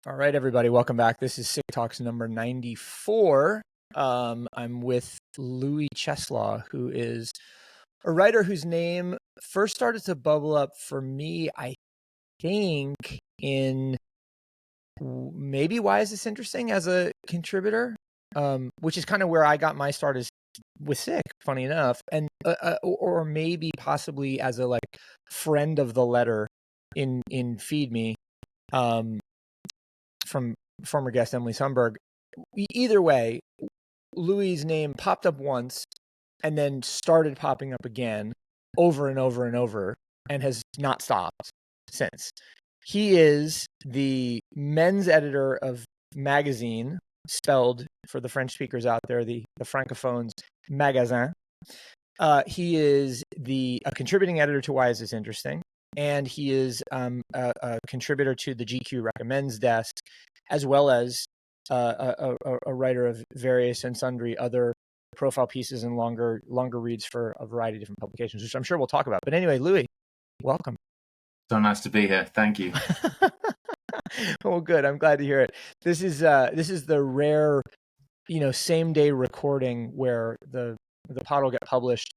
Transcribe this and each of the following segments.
All right, everybody, welcome back. This is SIC Talks number 94. I'm with Louis Cheslaw, who is a writer whose name first started to bubble up for me, I think, in maybe Why Is This Interesting as a contributor, which is kind of where I got my start is with SIC, funny enough, and or maybe possibly as a friend of the letter in Feed Me. From former guest Emily Sundberg. Either way, Louis' name popped up once and then started popping up again over and over and over and has not stopped since. He is the men's editor of Magazine, spelled for the French speakers out there, the francophones, Magazin. He is a contributing editor to Why Is This Interesting? And he is a contributor to the GQ Recommends desk, as well as a writer of various and sundry other profile pieces and longer reads for a variety of different publications, which I'm sure we'll talk about. But anyway, Louis, welcome. So nice to be here. Thank you. Well, good. I'm glad to hear it. This is the rare, same day recording where the pod will get published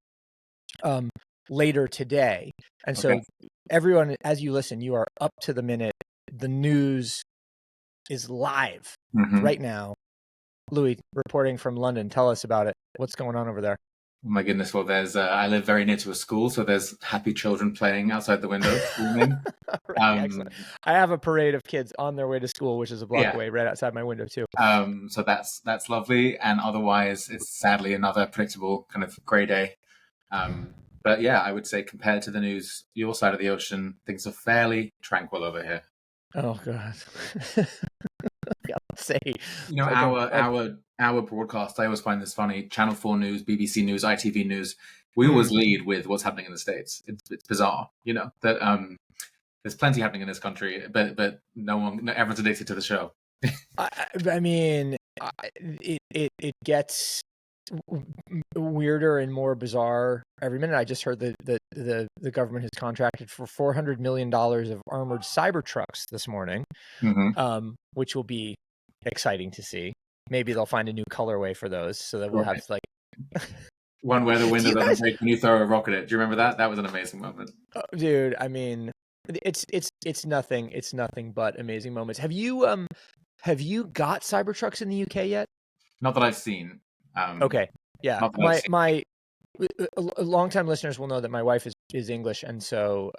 later today. And so everyone, as you listen, you are up to the minute. The news is live right now. Louis, reporting from London. Tell us about it. What's going on over there? Oh my goodness. Well, there's I live very near to a school, so there's happy children playing outside the window. Right, excellent. I have a parade of kids on their way to school, which is a block away right outside my window too. So that's lovely. And otherwise, it's sadly another predictable kind of grey day. But yeah, I would say compared to the news, your side of the ocean, things are fairly tranquil over here. Oh God. Yeah, let's say. Our broadcast, I always find this funny. Channel 4 News, BBC News, ITV News, we always lead with what's happening in the States. It's bizarre, that there's plenty happening in this country, but everyone's addicted to the show. I mean, it gets weirder and more bizarre every minute. I just heard that the government has contracted for $400 million of armored cyber trucks this morning, which will be exciting to see. Maybe they'll find a new colorway for those so that we'll have one where the window doesn't break when you throw a rock at it. Do you remember that? That was an amazing moment. Dude, I mean, it's nothing but amazing moments. Have you got Cybertrucks in the UK yet? Not that I've seen. Okay, yeah. My longtime listeners will know that my wife is English, and so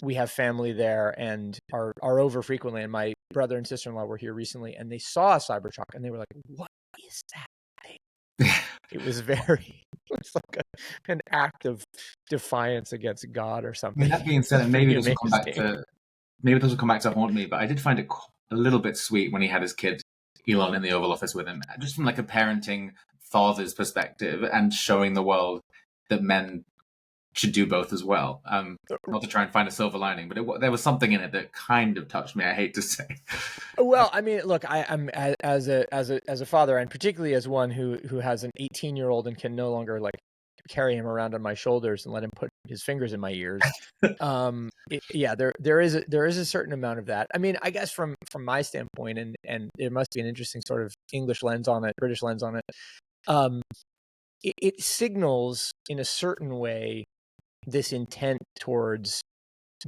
we have family there and are over frequently. And my brother and sister-in-law were here recently, and they saw a Cybertruck, and they were like, "What is that thing?" It was like an act of defiance against God or something. That being said, maybe this will come back to haunt me, but I did find it a little bit sweet when he had his kid Elon in the Oval Office with him, just from a parenting father's perspective and showing the world that men should do both as well. Not to try and find a silver lining, but there was something in it that kind of touched me. I hate to say. Well, I mean, look, I'm as a father, and particularly as one who has an 18-year-old and can no longer carry him around on my shoulders and let him put his fingers in my ears. There is a certain amount of that. I mean, I guess from my standpoint, and there must be an interesting sort of English lens on it, British lens on it. It signals in a certain way this intent towards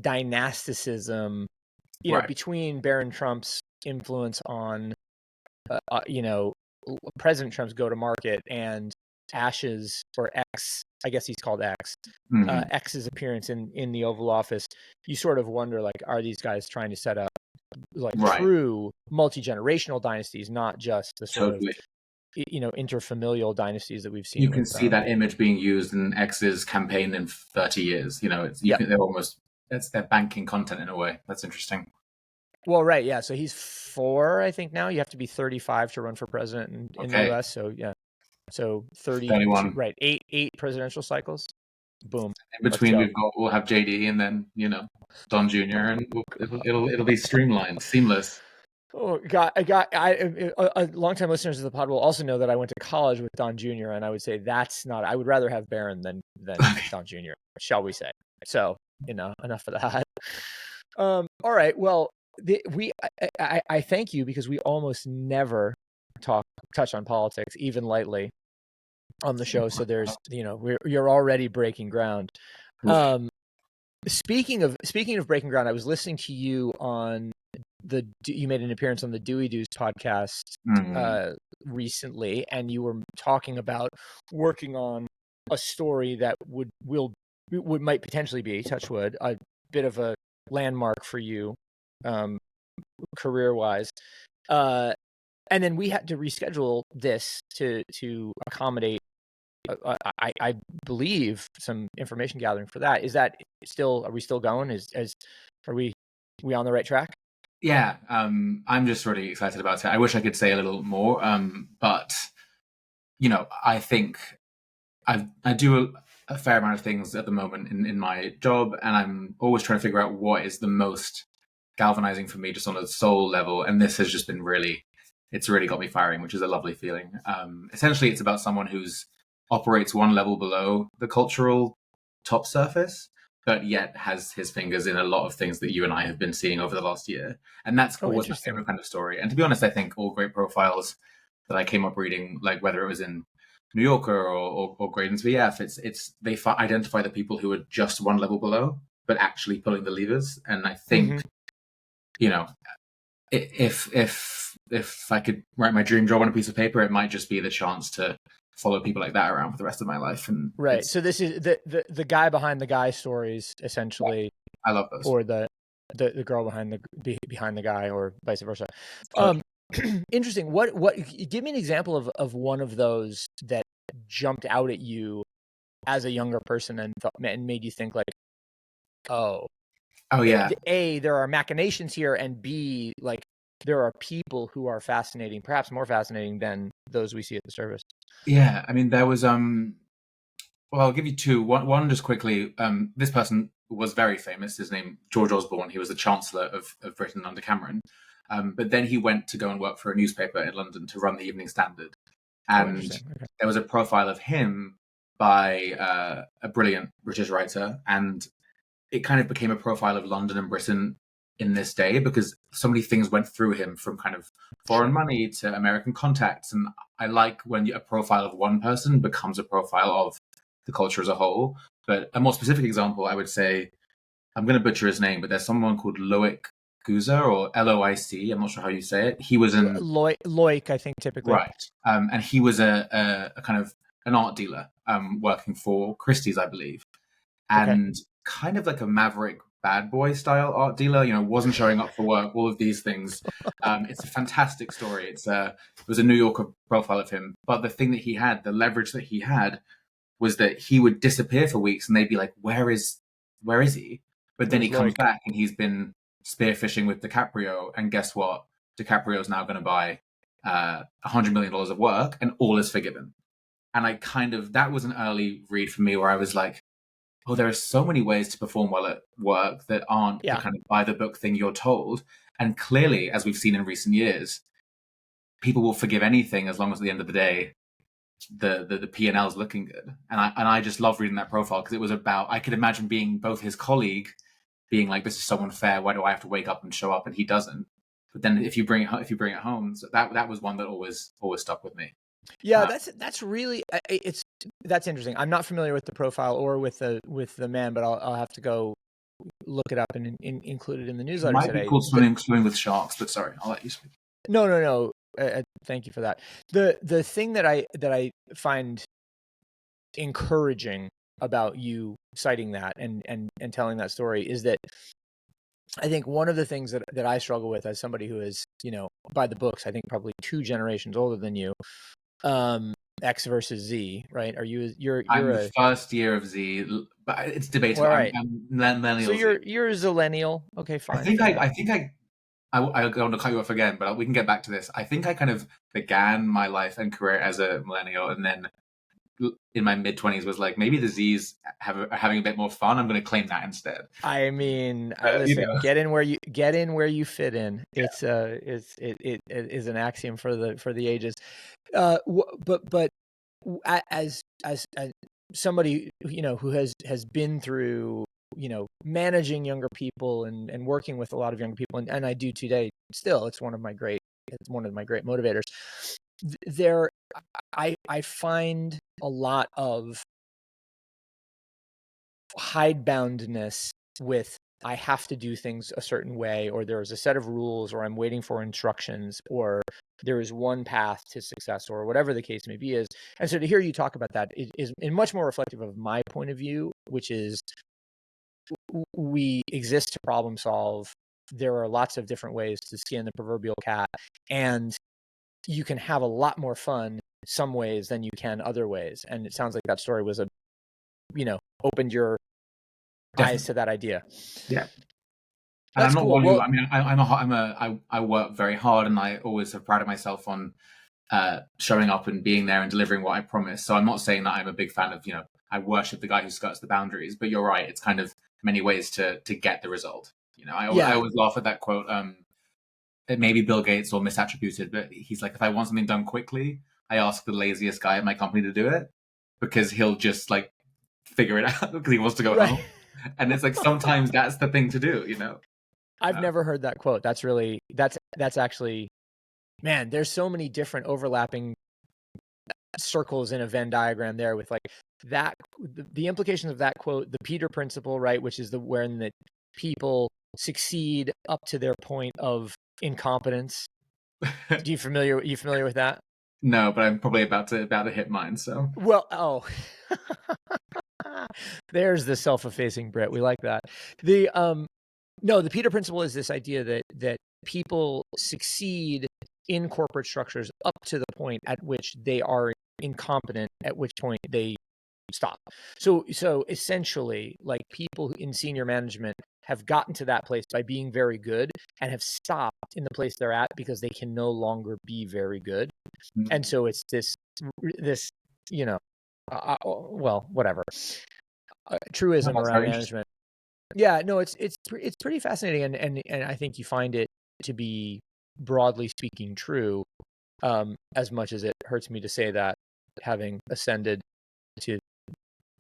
dynasticism, between Barron Trump's influence on, President Trump's go-to-market and Ash's, or X, I guess he's called X, X's appearance in the Oval Office. You sort of wonder, are these guys trying to set up true multi-generational dynasties, not just the sort of interfamilial dynasties that we've seen. You can see that image being used in X's campaign in 30 years. They're banking content in a way. That's interesting. Well, right, yeah. So he's 4, I think now. You have to be 35 to run for president in the US. So yeah, so 31, right? 8 presidential cycles. Boom. In between, we'll have JD and then Don Jr. and it'll be streamlined, seamless. Oh God! Longtime listeners of the pod will also know that I went to college with Don Jr. and I would say that's not. I would rather have Barron than Don Jr. Shall we say? So enough of that. All right. Well, I thank you, because we almost never touch on politics even lightly on the show. So there's, you're already breaking ground. Speaking of breaking ground, I was listening to you on you made an appearance on the Dewey Doos podcast recently, and you were talking about working on a story that might potentially be, touch wood, a bit of a landmark for you, career wise. And then we had to reschedule this to accommodate, I believe, some information gathering for that. Is that still? Are we still going? Are we on the right track? Yeah, I'm just really excited about it. I wish I could say a little more, but I think I do a fair amount of things at the moment in my job, and I'm always trying to figure out what is the most galvanizing for me, just on a soul level. And this has just been it's really got me firing, which is a lovely feeling. Essentially, it's about someone who's operates one level below the cultural top surface, but yet has his fingers in a lot of things that you and I have been seeing over the last year. And that's always my favorite kind of story. And to be honest, I think all great profiles that I came up reading, like whether it was in New Yorker or Graydon's VF, they identify the people who are just one level below, but actually pulling the levers. And I think, if I could write my dream job on a piece of paper, it might just be the chance to follow people like that around for the rest of my life. And right. So this is the guy behind the guy stories, essentially. I love those. Or the girl behind the guy, or vice versa. Interesting. What give me an example of one of those that jumped out at you as a younger person and made you think, like, oh yeah, A, there are machinations here, and B, like, there are people who are fascinating, perhaps more fascinating than those we see at the surface. Yeah, I mean, there was well, I'll give you two. One just quickly. This person was very famous. His name, George Osborne. He was the Chancellor of Britain under Cameron. But then he went to go and work for a newspaper in London to run the Evening Standard. And there was a profile of him by a brilliant British writer, and it kind of became a profile of London and Britain in this day, because so many things went through him, from kind of foreign money to American contacts. And I like when a profile of one person becomes a profile of the culture as a whole. But a more specific example, I would say, I'm going to butcher his name, but there's someone called Loic Guza, or Loic. I'm not sure how you say it. He was in Loic, I think, typically. Right. And he was a kind of an art dealer, working for Christie's, I believe. And kind of like a maverick bad boy style art dealer, wasn't showing up for work, all of these things. It's a fantastic story. It was a New Yorker profile of him. But the thing that he had, the leverage that he had, was that he would disappear for weeks, and they'd be like, where is he? But then he comes back, and he's been spearfishing with DiCaprio. And guess what? DiCaprio's now going to buy $100 million of work, and all is forgiven. And that was an early read for me, where I was like, oh, there are so many ways to perform well at work that aren't the kind of by the book thing you're told. And clearly, as we've seen in recent years, people will forgive anything as long as at the end of the day, the P&L is looking good. And I just love reading that profile, because it was about, I could imagine being both his colleague, being like, this is so unfair, why do I have to wake up and show up? And he doesn't. But then if you bring it home, so that was one that always stuck with me. Yeah, that's really, that's interesting. I'm not familiar with the profile or with the man, but I'll have to go look it up and include it in the newsletter today. It might be called Swimming with Sharks, but sorry, I'll let you speak. No. Thank you for that. The thing that I find encouraging about you citing that and telling that story is that I think one of the things that I struggle with, as somebody who is, by the books, I think probably 2 generations older than you, X versus Z, right? I'm the first year of Z, but it's debatable. Right. I'm millennial. So you're a zillennial. Okay, fine. I want to cut you off again, but we can get back to this. I think I kind of began my life and career as a millennial, and then in my mid-20s was like, maybe the Z's are having a bit more fun. I'm going to claim that instead. I mean, listen, get in where you fit in. Yeah. It is an axiom for the ages. But as somebody who has been through managing younger people and working with a lot of younger people, and I do today still. It's one of my great motivators. I find a lot of hideboundness with, I have to do things a certain way, or there is a set of rules, or I'm waiting for instructions, or there is one path to success, or whatever the case may be is. And so to hear you talk about that is much more reflective of my point of view, which is we exist to problem solve. There are lots of different ways to skin the proverbial cat, and you can have a lot more fun some ways than you can other ways. And it sounds like that story was opened your eyes to that idea. Yeah. And I'm not cool. one who, I mean, I work very hard, and I always have prided myself on showing up and being there and delivering what I promise. So I'm not saying that I'm a big fan of, I worship the guy who skirts the boundaries, but you're right. It's kind of many ways to get the result. I always laugh at that quote. It may be Bill Gates or misattributed, but he's like, if I want something done quickly, I ask the laziest guy at my company to do it, because he'll just like figure it out because he wants to go home. And it's like, sometimes that's the thing to do, I've never heard that quote. That's actually, man, there's so many different overlapping circles in a Venn diagram there with like that, the implications of that quote, the Peter principle, right? Which is when that people succeed up to their point of incompetence. You familiar with that? No, but I'm probably about to hit mine. So, well, there's the self-effacing Brit. We like that. No, the Peter principle is this idea that people succeed in corporate structures up to the point at which they are incompetent, at which point they stop. So essentially, like, people in senior management have gotten to that place by being very good and have stopped in the place they're at because they can no longer be very good. And so it's this whatever truism around management. Yeah, no, it's pretty fascinating, and I think you find it to be, broadly speaking, true. As much as it hurts me to say that, having ascended to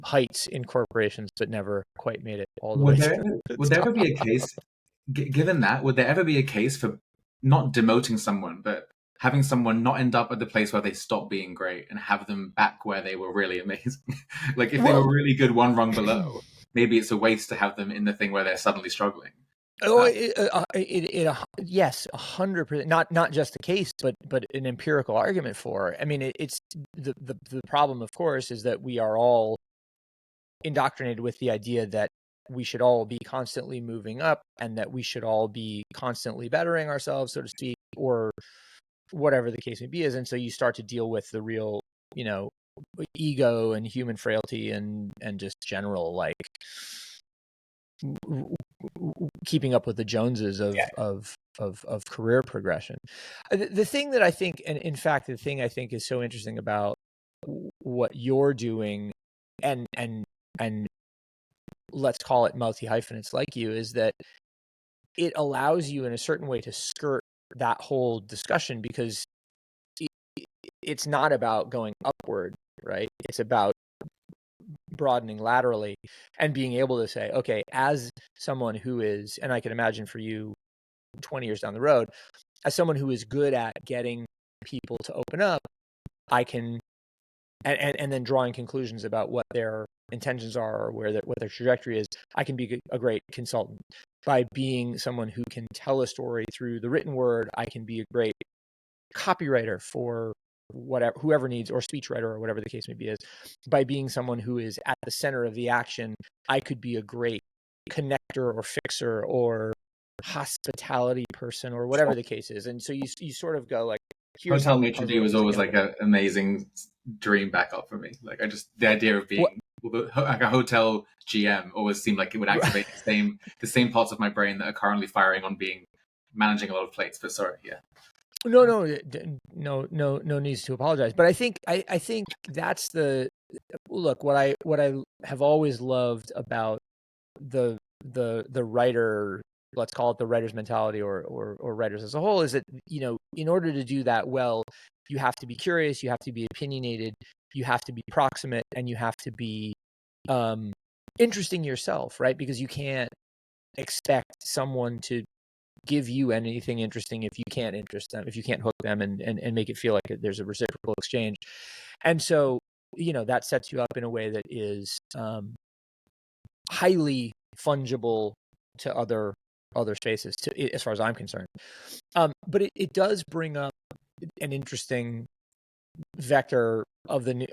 heights in corporations, but never quite made it all the way. Would there ever be a case, given that, would there ever be a case for not demoting someone, but having someone not end up at the place where they stop being great and have them back where they were really amazing? Like, if they were really good one rung below, maybe it's a waste to have them in the thing where they're suddenly struggling. Yes, 100%. Not just a case, but an empirical argument for. I mean, it's the problem, of course, is that we are all indoctrinated with the idea that we should all be constantly moving up, and that we should all be constantly bettering ourselves, so to speak, or whatever the case may be. And so you start to deal with the real, ego and human frailty and just general, like, keeping up with the Joneses of career progression. The thing that I think, and in fact, the thing I think is so interesting about what you're doing, and let's call it multi-hyphenates like you, is that it allows you in a certain way to skirt that whole discussion, because it's not about going upward, right? It's about broadening laterally and being able to say, okay, as someone who is, and I can imagine for you 20 years down the road, as someone who is good at getting people to open up, I can, and then drawing conclusions about what their intentions are, or what their trajectory is, I can be a great consultant. By being someone who can tell a story through the written word, I can be a great copywriter for whoever needs, or speechwriter, or whatever the case may be. Is by being someone who is at the center of the action, I could be a great connector or fixer or hospitality person, or whatever the case is. And so you sort of go like, Hotel maitre d' was always like an amazing dream backup for me. Like, the idea of being like a hotel GM always seemed like it would activate the same parts of my brain that are currently firing on managing a lot of plates. But sorry, yeah. No needs to apologize. But I think that's the look. What I have always loved about the writer, let's call it the writer's mentality, or writers as a whole, is that, in order to do that well, you have to be curious, you have to be opinionated, you have to be proximate, and you have to be interesting yourself, right? Because you can't expect someone to give you anything interesting if you can't interest them, if you can't hook them and make it feel like there's a reciprocal exchange. And so, that sets you up in a way that is highly fungible to other spaces, as far as I'm concerned. But it does bring up an interesting vector of the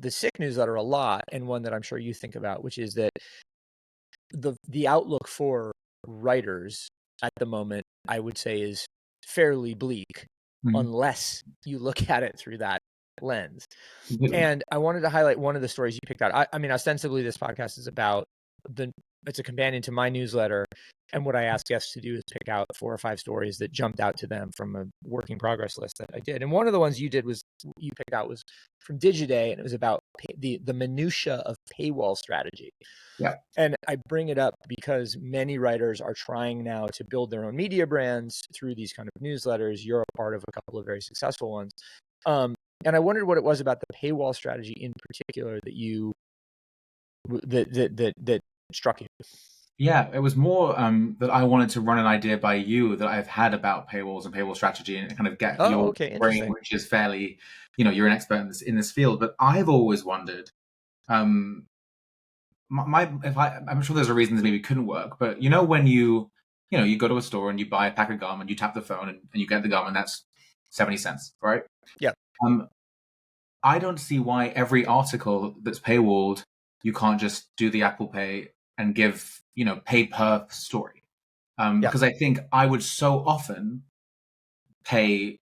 SIC newsletter a lot, and one that I'm sure you think about, which is that the outlook for writers at the moment, I would say, is fairly bleak, unless you look at it through that lens. And I wanted to highlight one of the stories you picked out. I mean, ostensibly, this podcast is about it's a companion to my newsletter. And what I asked guests to do is pick out 4 or 5 stories that jumped out to them from a work in progress list that I did. And one of the ones you picked out was from Digiday, and it was about the minutia of paywall strategy. Yeah. And I bring it up because many writers are trying now to build their own media brands through these kind of newsletters. You're a part of a couple of very successful ones. And I wondered what it was about the paywall strategy in particular that struck you. Yeah, it was more that I wanted to run an idea by you that I've had about paywalls and paywall strategy, and kind of get your brain, which is fairly, you're an expert in this field. But I've always wondered, I'm sure there's a reason this maybe couldn't work, but when you go to a store and you buy a pack of gum and you tap the phone and you get the gum, and that's 70 cents, right? Yeah. I don't see why every article that's paywalled, you can't just do the Apple Pay and give, pay per story. Because I think I would so often pay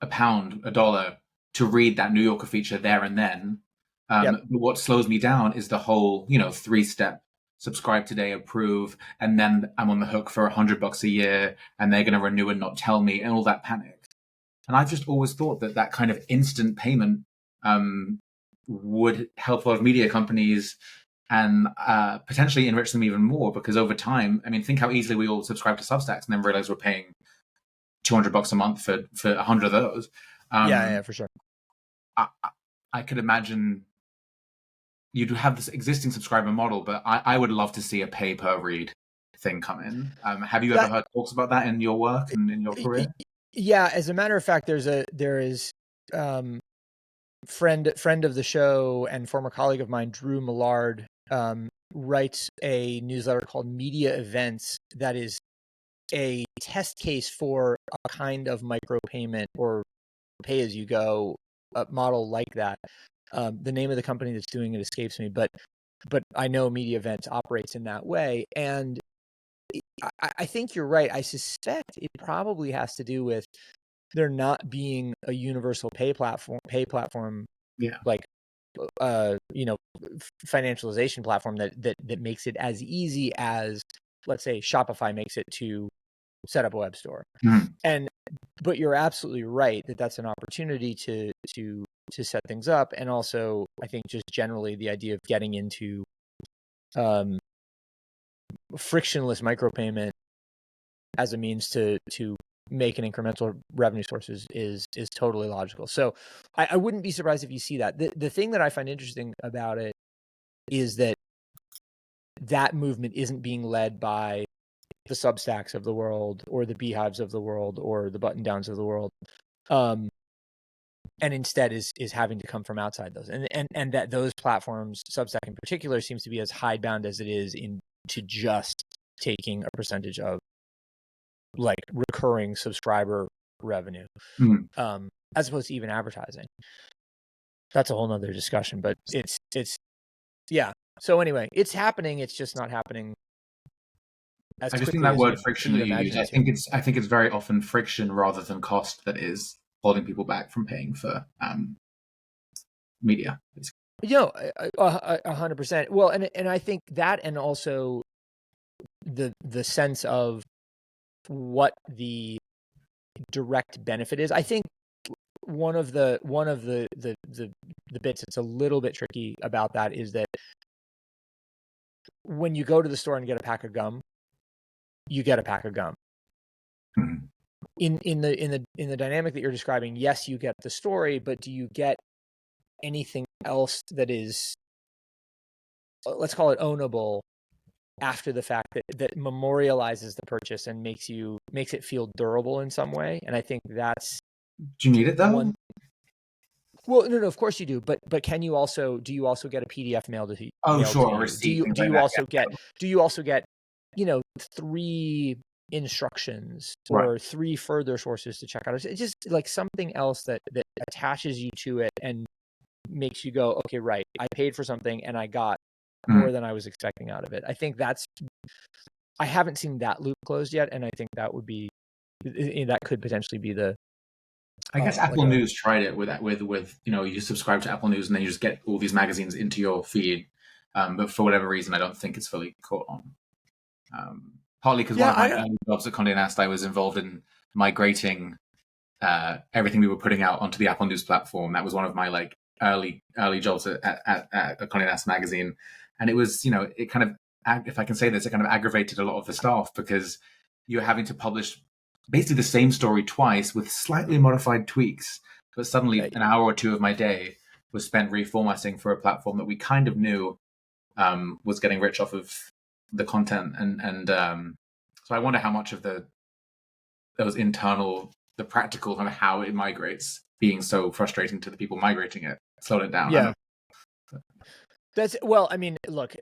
£1, $1 to read that New Yorker feature there and then. But what slows me down is the whole, 3-step subscribe today, approve, and then I'm on the hook for $100 a year, and they're going to renew and not tell me, and all that panic. And I've just always thought that kind of instant payment would help a lot of media companies and potentially enrich them even more, because over time, I mean, think how easily we all subscribe to Substacks and then realize we're paying $200 a month for 100 of those. Yeah, for sure. I could imagine you'd have this existing subscriber model, but I would love to see a pay per read thing come in. Have you ever heard talks about that in your work and in your career? Yeah, as a matter of fact, there is friend of the show and former colleague of mine, Drew Millard, writes a newsletter called Media Events that is a test case for a kind of micropayment or pay as you go model like that. The name of the company that's doing it escapes me, but I know Media Events operates in that way. And I think you're right. I suspect it probably has to do with there not being a universal pay platform, like financialization platform that makes it as easy as, let's say, Shopify makes it to set up a web store. But you're absolutely right that that's an opportunity to set things up, and also I think just generally the idea of getting into frictionless micropayment as a means to make an incremental revenue sources is totally logical. So I wouldn't be surprised if you see that. The thing that I find interesting about it is that movement isn't being led by the Substacks of the world or the Beehives of the world or the Button Downs of the world, and instead is having to come from outside those, and that those platforms, Substack in particular, seems to be as hidebound as it is into just taking a percentage of like recurring subscriber revenue, as opposed to even advertising. That's a whole nother discussion, but it's yeah. So anyway, it's happening. It's just not happening as quickly. I just think that word friction that you use, I think it's very often friction rather than cost that is holding people back from paying for media. 100%. Well, and I think that, and also the sense of what the direct benefit is. I think one of the bits that's a little bit tricky about that is that when you go to the store and get a pack of gum, you get a pack of gum. In the dynamic that you're describing, yes, you get the story, but do you get anything else that is let's call it ownable after the fact, that memorializes the purchase and makes it feel durable in some way. And I think that's Do you need it though? one. Well, no, of course you do. But do you also get a PDF mailed to you? Oh, sure, To a you? receipt. Do you also get 3 instructions or 3 further sources to check out? It's just like something else that attaches you to it and makes you go, okay, right, I paid for something and I got more than I was expecting out of it. I think I haven't seen that loop closed yet, and I think that could potentially be the. I guess Apple News tried it with you subscribe to Apple News and then you just get all these magazines into your feed, but for whatever reason I don't think it's fully caught on. Partly because one of my early jobs at Condé Nast, I was involved in migrating everything we were putting out onto the Apple News platform. That was one of my like early jobs at Condé Nast magazine, and it was it kind of, if I can say this, it kind of aggravated a lot of the staff because you're having to publish basically the same story twice with slightly modified tweaks, but suddenly an hour or 2 of my day was spent reformatting for a platform that we kind of knew was getting rich off of the content, and so I wonder how much of those internal, the practical kind of how it migrates, being so frustrating to the people migrating it, slowed it down. Yeah, that's, well, I mean, look,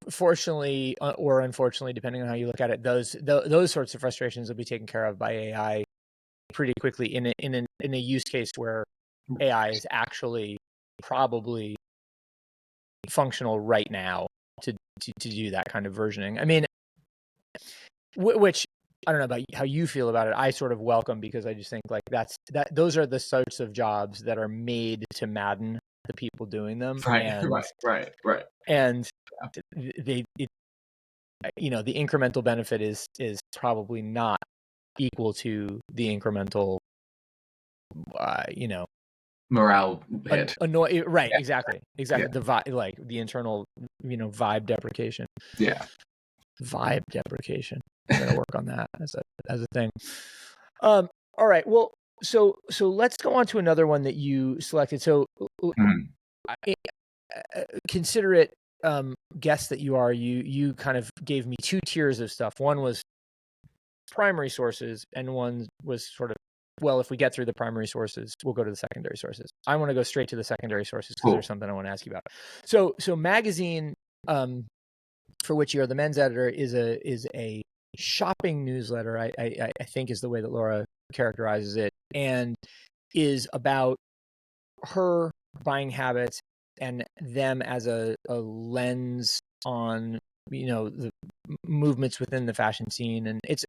fortunately or unfortunately, depending on how you look at it, those sorts of frustrations will be taken care of by AI pretty quickly in a use case where AI is actually probably functional right now to do that kind of versioning. I mean, which I don't know about how you feel about it. I sort of welcome, because I just think like those are the sorts of jobs that are made to madden the people doing them. Right. And the incremental benefit is probably not equal to the incremental morale hit. Right. Yeah. Exactly. Yeah. The vibe, like the internal vibe deprecation. Yeah. Vibe deprecation. I'm gonna work on that as a thing. All right. Well, so let's go on to another one that you selected. So considerate guest that you are, you kind of gave me 2 tiers of stuff. One was primary sources, and one was sort of, well, if we get through the primary sources, we'll go to the secondary sources. I want to go straight to the secondary sources because there's something I want to ask you about. So magazine, for which you're the men's editor, is a shopping newsletter, I think is the way that Laura characterizes it, and is about her buying habits and them as a lens on the movements within the fashion scene. And it's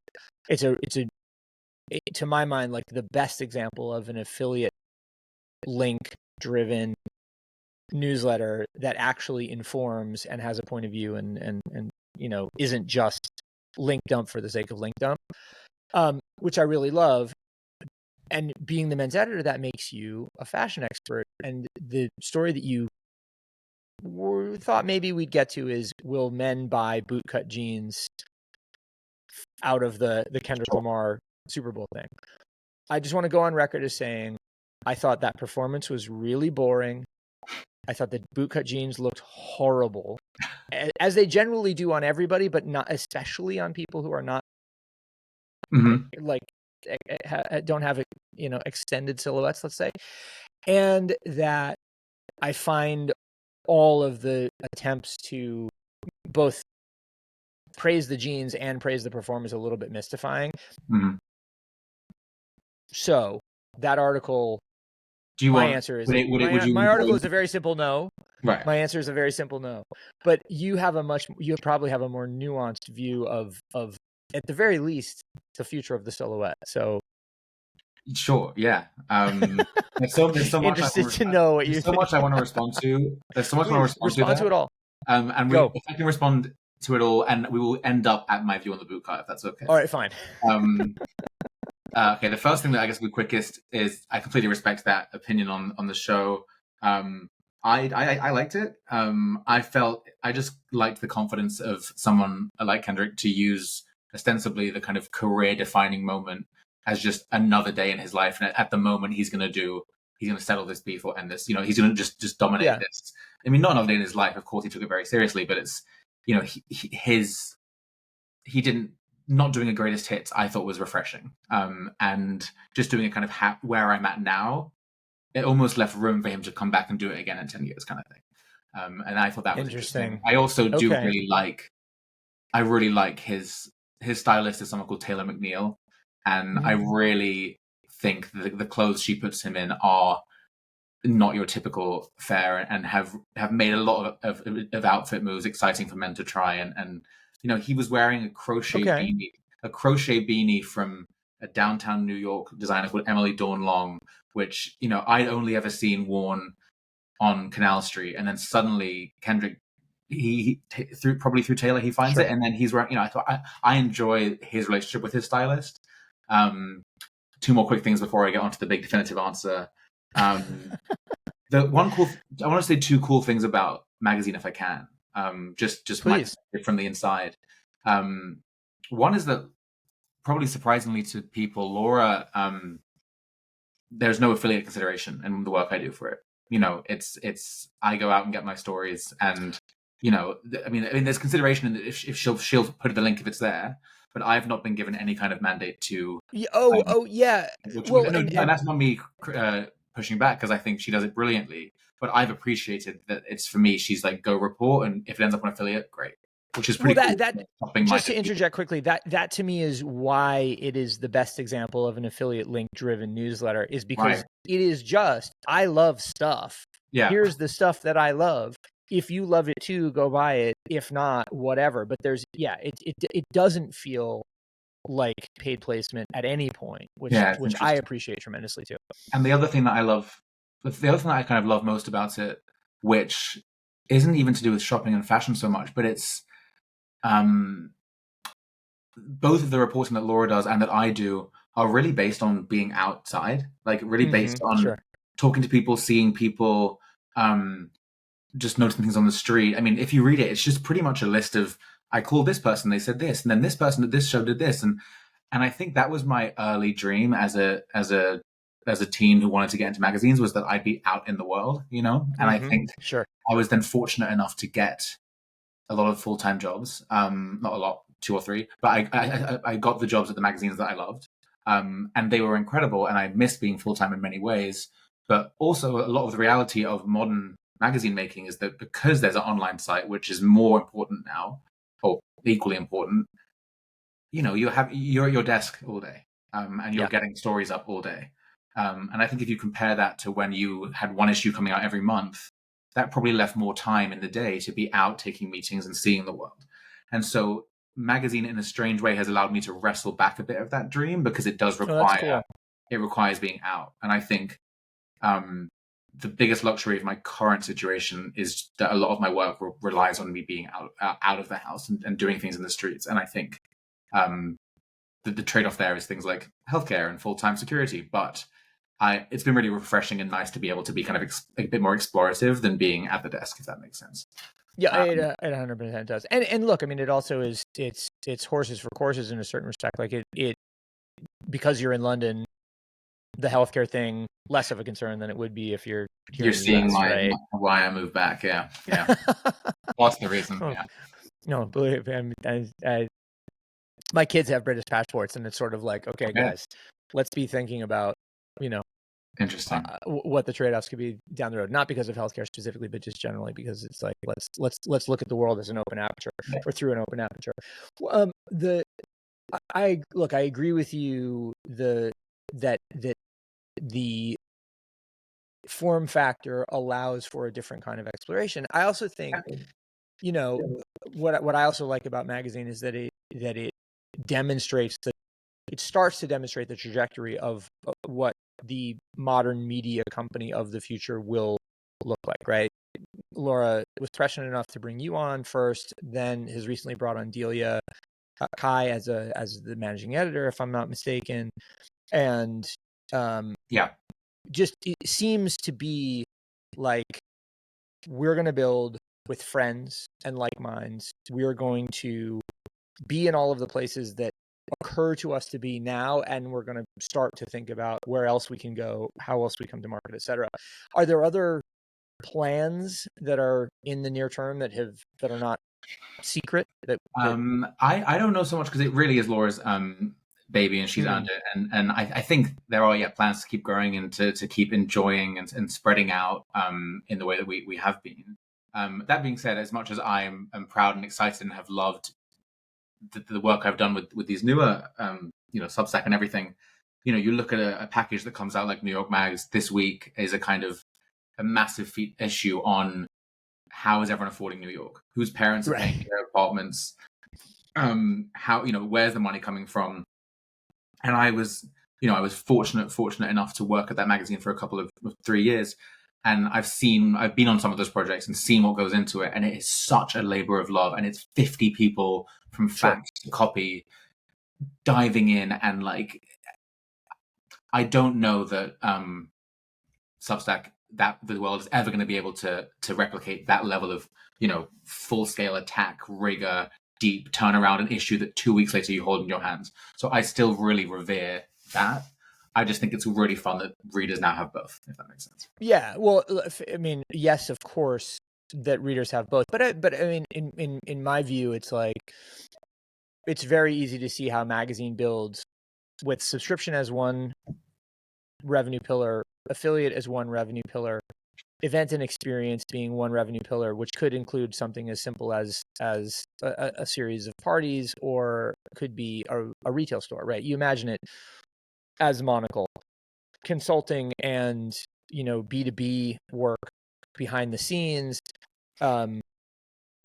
to my mind, like the best example of an affiliate link driven newsletter that actually informs and has a point of view and isn't just link dump for the sake of link dump, which I really love. And being the men's editor, that makes you a fashion expert. And the story that you thought maybe we'd get to is, will men buy bootcut jeans out of the Kendrick Lamar Super Bowl thing? I just want to go on record as saying I thought that performance was really boring. I thought the bootcut jeans looked horrible, as they generally do on everybody, but not especially on people who are not like don't have extended silhouettes, let's say. And that I find all of the attempts to both praise the jeans and praise the performance a little bit mystifying. So that article, my answer is my article is a very simple no. Right. My answer is a very simple no. But you probably have a more nuanced view of at the very least the future of the silhouette. So sure, yeah. There's so much interested to know what you think. So much I want to respond to. There's so much I want to respond to it all. And if I can respond to it all, and we will end up at my view on the bootcut, if that's okay. All right, fine. Okay, the first thing that I guess will be quickest is I completely respect that opinion on the show. I liked it. I just liked the confidence of someone like Kendrick to use ostensibly the kind of career-defining moment as just another day in his life, and at the moment he's going to settle this beef or end this. He's going to just dominate this. I mean, not another day in his life. Of course, he took it very seriously, but it's, you know, he didn't, not doing a greatest hits, I thought was refreshing. And just doing a kind of where I'm at now, it almost left room for him to come back and do it again in 10 years kind of thing. And I thought that was interesting. I also do I really like his stylist is someone called Taylor McNeil. And I really think the clothes she puts him in are not your typical fare, and have made a lot of outfit moves exciting for men to try. And you know, he was wearing a crochet beanie from a downtown New York designer called Emily Dawn Long, which, you know, I'd only ever seen worn on Canal Street, and then suddenly Kendrick, probably through Taylor, he finds it, and then he's wearing. You know, I thought I enjoy his relationship with his stylist. Two more quick things before I get onto the big definitive answer. The one I want to say two cool things about magazine, if I can. Just from the inside. One is that, probably surprisingly to people, Laura, there's no affiliate consideration in the work I do for it. You know, it's I go out and get my stories, and you know, I mean, there's consideration in if she'll put the link if it's there, but I've not been given any kind of mandate to. Yeah. And that's not me pushing back, because I think she does it brilliantly. But I've appreciated that it's, for me, she's like, go report, and if it ends up on affiliate, great. Which is pretty cool. Just to interject quickly, that to me is why it is the best example of an affiliate link driven newsletter, is because it is just, I love stuff. Yeah. Here's the stuff that I love. If you love it too, go buy it. If not, whatever. But it doesn't feel like paid placement at any point, which I appreciate tremendously too. And the other thing that I kind of love most about it, which isn't even to do with shopping and fashion so much, but it's both of the reporting that Laura does and that I do are really based on being outside, like really based on talking to people, seeing people, just noticing things on the street. I mean, if you read it, it's just pretty much a list of, I called this person, they said this, and then this person at this show did this, and I think that was my early dream as a teen who wanted to get into magazines, was that I'd be out in the world, you know. And I think I was then fortunate enough to get a lot of full-time jobs, not a lot, 2 or 3, but I got the jobs at the magazines that I loved, and they were incredible, and I missed being full-time in many ways. But also, a lot of the reality of modern magazine making is that because there's an online site, which is more important now, or equally important, you know, you're at your desk all day, and you're getting stories up all day. And I think if you compare that to when you had one issue coming out every month, that probably left more time in the day to be out taking meetings and seeing the world. And so magazine, in a strange way, has allowed me to wrestle back a bit of that dream, because it does require, it requires being out. And I think the biggest luxury of my current situation is that a lot of my work relies on me being out of the house and doing things in the streets. And I think the trade-off there is things like healthcare and full-time security. But it's been really refreshing and nice to be able to be kind of a bit more explorative than being at the desk, if that makes sense. Yeah, it 100% does. And look, I mean, it also is, it's horses for courses in a certain respect. Like it because you're in London, the healthcare thing, less of a concern than it would be if you're seeing why I moved back. Yeah. That's the reason. Yeah. No, believe me, my kids have British passports, and it's sort of like, okay, guys, let's be thinking about, you know, interesting, what the trade-offs could be down the road. Not because of healthcare specifically, but just generally, because it's like, let's look at the world as an open aperture, or through an open aperture. I agree with you that the form factor allows for a different kind of exploration. I also think, you know, what I also like about magazine is that it demonstrates it starts to demonstrate the trajectory of what the modern media company of the future will look like, right? Laura was prescient enough to bring you on first, then has recently brought on Delia Kai as the managing editor, if I'm not mistaken. And just it seems to be like, we're going to build with friends and like minds. We're going to be in all of the places that occur to us to be now, and we're going to start to think about where else we can go, how else we come to market, etc. Are there other plans that are in the near term that are not secret? I don't know so much because it really is Laura's baby and she's earned it, and I think there are plans to keep growing and to keep enjoying and spreading out in the way that we have been. That being said, as much as I'm proud and excited and have loved the work I've done with these newer Substack and everything, you look at a package that comes out like New York Mags this week is a kind of a massive issue on how is everyone affording New York, whose parents are paying their apartments, how where's the money coming from. And I was fortunate enough to work at that magazine for a couple of 3 years, and I've been on some of those projects and seen what goes into it, and it is such a labor of love, and it's 50 people from fact to copy diving in, and like I don't know that Substack, that the world is ever going to be able to replicate that level of full scale attack, rigor, deep turnaround, an issue that 2 weeks later you hold in your hands. So I still really revere that. I just think it's really fun that readers now have both, if that makes sense. Yeah, well, I mean, yes, of course that readers have both, but I mean, in my view, it's like it's very easy to see how a magazine builds with subscription as one revenue pillar, affiliate as one revenue pillar, event and experience being one revenue pillar, which could include something as simple as a series of parties, or could be a retail store, right? You imagine it as monocle, consulting and B2B work behind the scenes,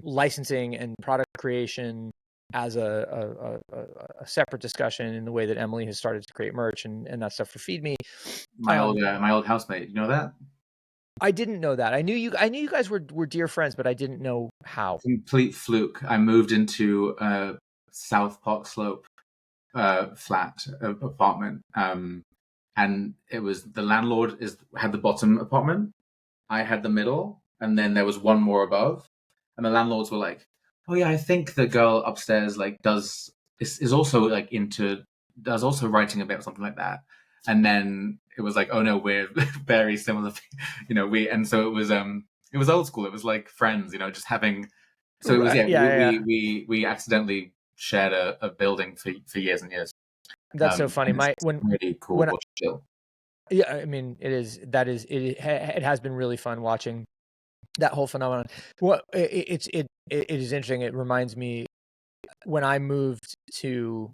licensing and product creation as a separate discussion in the way that Emily has started to create merch and that stuff for Feed Me. My old housemate, you know that? I didn't know that. I knew you guys were dear friends, but I didn't know how. Complete fluke. I moved into a South Park Slope flat apartment, and it was the landlord had the bottom apartment, I had the middle, and then there was one more above. And the landlords were like, "Oh yeah, I think the girl upstairs is also like does also writing a bit or something like that." And then it was like, "Oh no, we're very similar." And so it was old school. It was like friends, just having. So it was we accidentally shared a building for years and years. That's so funny. Really cool. Yeah, I mean, it has been really fun watching that whole phenomenon. Well, it is interesting. It reminds me when I moved to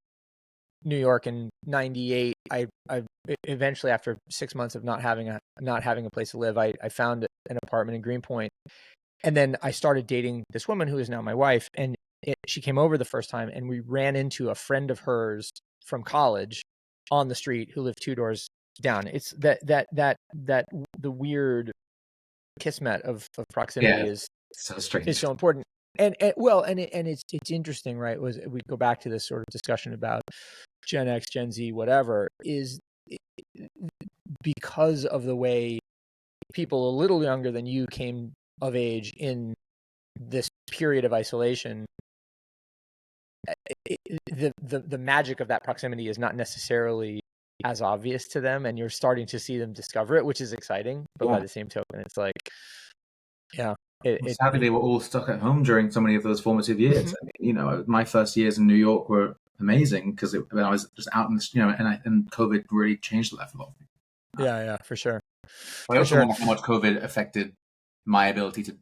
New York in '98. I eventually, after 6 months of not having a place to live, I found an apartment in Greenpoint, and then I started dating this woman who is now my wife. And she came over the first time, and we ran into a friend of hers from college on the street who lived 2 doors down. It's that the weird kismet of proximity is so strange. Is so important. And it's interesting, right? We go back to this sort of discussion about Gen X, Gen Z, whatever, is because of the way people a little younger than you came of age in this period of isolation. The magic of that proximity is not necessarily as obvious to them, and you're starting to see them discover it, which is exciting. But by the same token, it's like, sadly, they were all stuck at home during so many of those formative years. I mean, my first years in New York were amazing because I was just out in the, and COVID really changed that for a lot of people. Yeah, for sure. I also wonder how much COVID affected my ability to.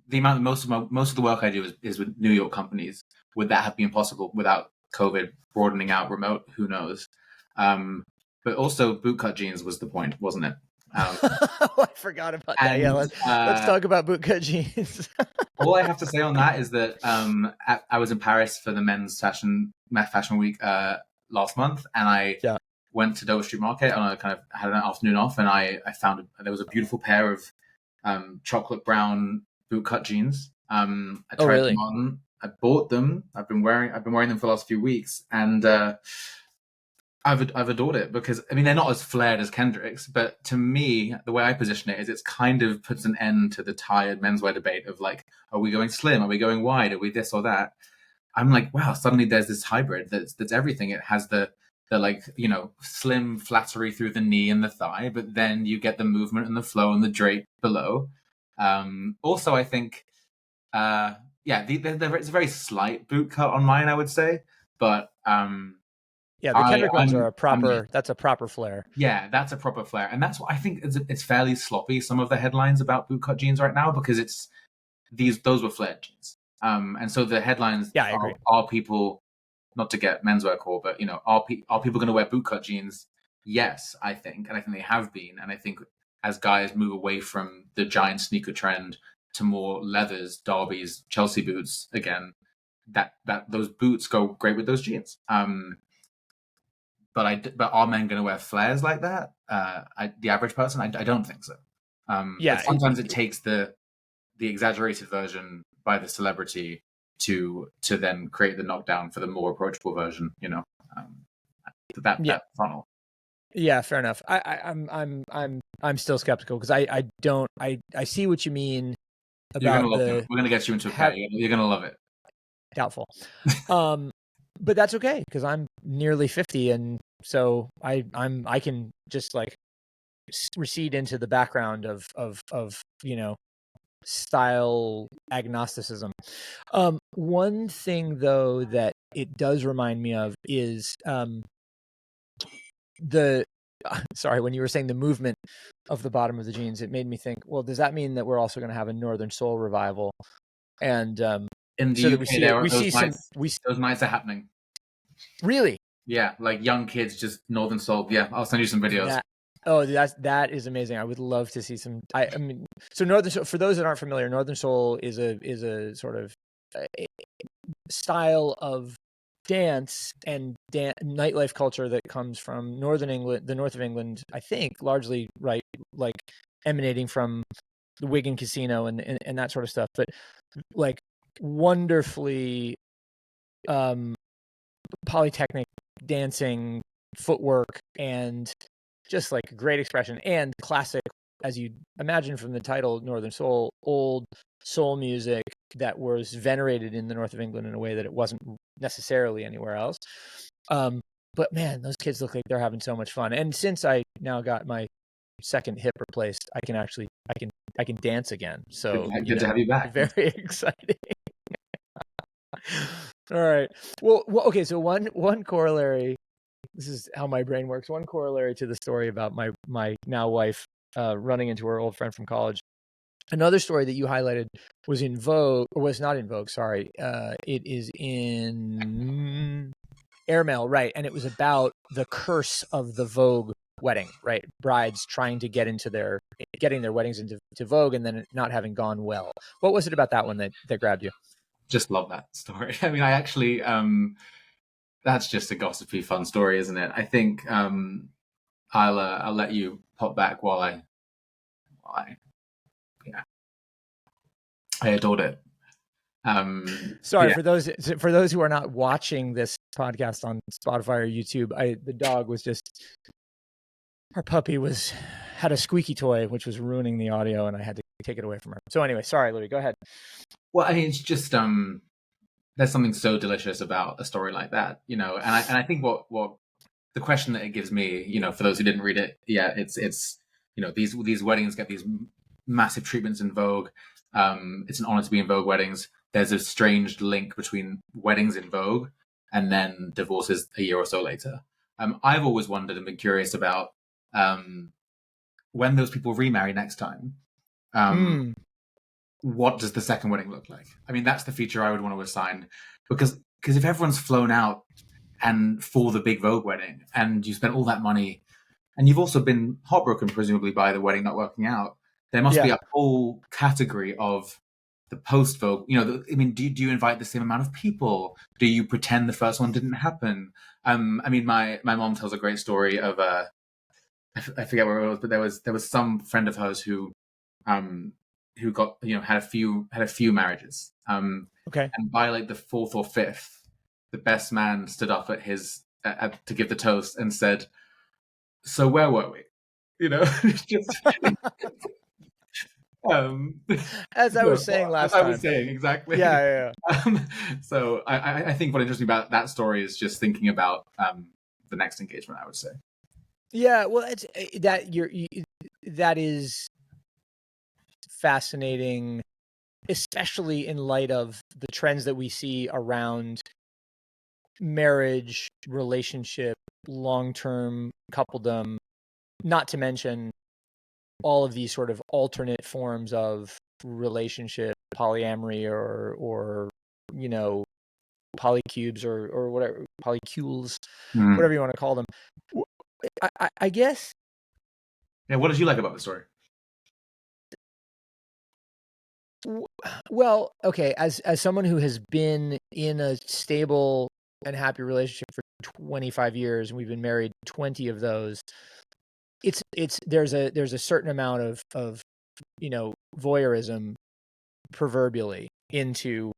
The amount most of the work I do is with New York companies. Would that have been possible without COVID broadening out remote? Who knows? But also, bootcut jeans was the point, wasn't it? I forgot about that. Yeah, let's talk about bootcut jeans. All I have to say on that is that I was in Paris for the men's fashion week last month, and I went to Dover Street Market and I kind of had an afternoon off, and I found there was a beautiful pair of chocolate brown bootcut jeans. I tried them on. I bought them. I've been wearing them for the last few weeks, and I've adored it because, I mean, they're not as flared as Kendrick's, but to me, the way I position it is it's kind of puts an end to the tired menswear debate of like, are we going slim? Are we going wide? Are we this or that? I'm like, wow, suddenly there's this hybrid that's everything. It has the like, slim flattery through the knee and the thigh, but then you get the movement and the flow and the drape below. Also, I think, it's a very slight boot cut on mine, I would say, but yeah, the Kendrick ones are I'm that's a proper flare. yeah, that's a proper flare, and that's what I think. It's fairly sloppy. Some of the headlines about bootcut jeans right now, because those were flared jeans, and so the headlines Yeah, I agree. are people, not to get menswear core, but are people going to wear bootcut jeans? Yes, I think, and I think they have been, and I think as guys move away from the giant sneaker trend to more leathers, Derbies, Chelsea boots again, that those boots go great with those jeans. But are men going to wear flares like that? The average person, I don't think so. But sometimes it takes the exaggerated version by the celebrity to then create the knockdown for the more approachable version. That funnel. Yeah, fair enough. I'm still skeptical because I see what you mean about You're gonna love it. We're gonna get you into a pet. You're gonna love it. Doubtful. But that's okay because I'm nearly 50, and so I can just like recede into the background of style agnosticism. One thing though that it does remind me of is sorry, when you were saying the movement of the bottom of the jeans, it made me think, well, does that mean that we're also going to have a Northern Soul revival? And in the so UK, those nights are happening. Really? Yeah, like young kids, just Northern Soul. Yeah, I'll send you some videos. That is amazing. I would love to see some. I mean, so Northern Soul, for those that aren't familiar, Northern Soul is a sort of style of dance and nightlife culture that comes from Northern England, the north of England, I think, largely, right, like emanating from the Wigan Casino and that sort of stuff. But like wonderfully polytechnic dancing, footwork, and just like great expression and classic, as you imagine from the title, Northern Soul, old soul music that was venerated in the north of England in a way that it wasn't necessarily anywhere else. But man, those kids look like they're having so much fun. And since I now got my second hip replaced, I can dance again. So good to have you back. Very exciting. All right. Well, okay. So one corollary. This is how my brain works. One corollary to the story about my now wife running into her old friend from college. Another story that you highlighted was in Vogue, or was not in Vogue. Sorry, it is in Airmail, right? And it was about the curse of the Vogue wedding, right? Brides trying to getting their weddings into Vogue and then not having gone well. What was it about that one that grabbed you? Just love that story. I mean, I actually, that's just a gossipy, fun story, isn't it? I think I'll let you pop back while I adored it. Sorry, for those who are not watching this podcast on Spotify or YouTube, the dog was just, our puppy had a squeaky toy which was ruining the audio, and I had to take it away from her. So anyway, sorry, Louis, go ahead. Well, I mean, it's just there's something so delicious about a story like that, and I think what the question that it gives me, for those who didn't read it, it's these weddings get these massive treatments in Vogue. It's an honor to be in Vogue weddings. There's a strange link between weddings in Vogue and then divorces a year or so later. I've always wondered and been curious about when those people remarry next time. What does the second wedding look like? I mean, that's the feature I would want to assign, because if everyone's flown out and for the big Vogue wedding and you spent all that money and you've also been heartbroken presumably by the wedding not working out, there must be a whole category of the post Vogue. I mean, do you invite the same amount of people? Do you pretend the first one didn't happen? I mean, my mom tells a great story of I forget where it was, but there was some friend of hers who got had a few marriages. Okay. And by like the fourth or fifth, the best man stood up at his to give the toast and said, "So where were we?" Just. As I was saying last time. As I was saying, exactly. Yeah. So I think what interests me about that story is just thinking about the next engagement, I would say. Yeah, well, it's that that is fascinating, especially in light of the trends that we see around marriage, relationship, long-term coupledom, not to mention all of these sort of alternate forms of relationship, polyamory, or polycubes or whatever, polycules, whatever you want to call them. I guess. Yeah. What did you like about the story? Well, okay, as someone who has been in a stable and happy relationship for 25 years, and we've been married 20 of those, there's a certain amount of voyeurism, proverbially, into